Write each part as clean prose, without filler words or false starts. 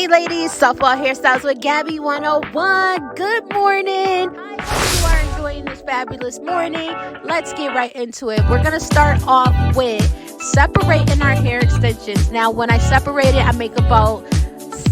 Hey ladies, softball hairstyles with Gabby 101. Good morning. I hope you are enjoying this fabulous morning. Let's get right into it. We're going to start off with separating our hair extensions. Now, when I separate it, I make about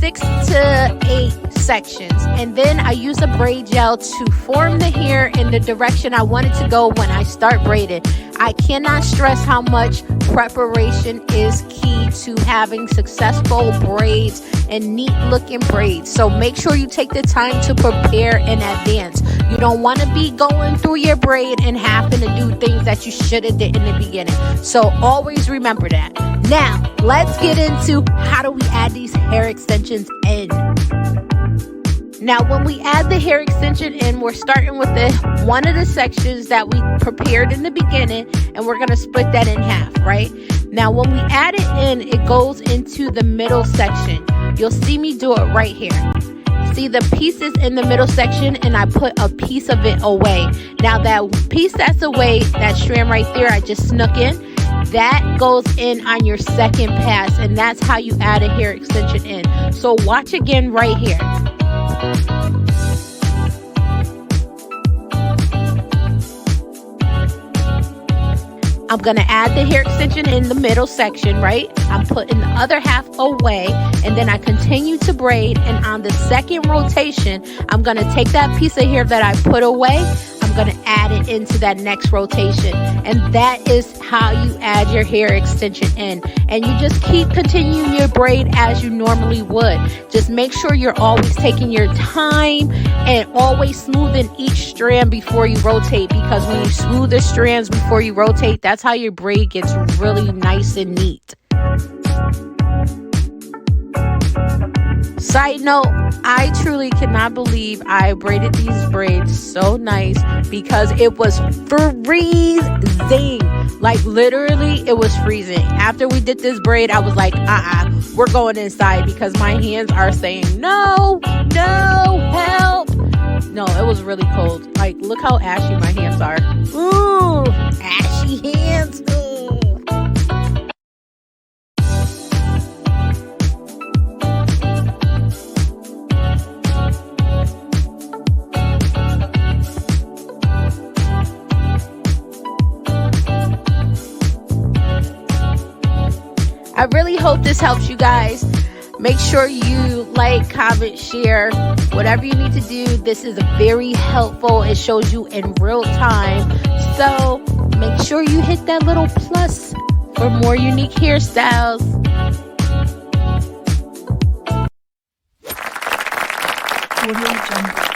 6 to 8 sections, and then I use a braid gel to form the hair in the direction I want it to go when I start braiding. I cannot stress how much preparation is key to having successful braids and neat looking braids. So make sure you take the time to prepare in advance. You don't want to be going through your braid and having to do things that you should have did in the beginning. So always remember that. Now, let's get into how do we add these hair extensions in. Now, when we add the hair extension in, we're starting with one of the sections that we prepared in the beginning, and we're going to split that in half, right? Now, when we add it in, it goes into the middle section. You'll see me do it right here. See the pieces in the middle section, and I put a piece of it away. Now, that piece that's away, that strand right there, I just snuck in. That goes in on your second pass, and that's how you add a hair extension in. So watch again right here. I'm going to add the hair extension in the middle section, right? I'm putting the other half away, and then I continue to braid, and on the second rotation, I'm going to take that piece of hair that I put away, I'm going to add it into that next rotation, and that is how you add your hair extension in. And you just keep continuing your braid as you normally would. Just make sure you're always taking your time and always smoothing each strand before you rotate, because when you smooth the strands before you rotate, that's how your braid gets really nice and neat. Side note, I truly cannot believe I braided these braids so nice because it was freezing. Like literally, it was freezing. After we did this braid, I was like, we're going inside because my hands are saying, no, help. No, it was really cold. Like, look how ashy my hands are. Ooh, ashy hands. Ooh. I really hope this helps you guys. Make sure you like, comment, share, whatever you need to do. This is very helpful. It shows you in real time. So make sure you hit that little plus for more unique hairstyles. Audio Jungle.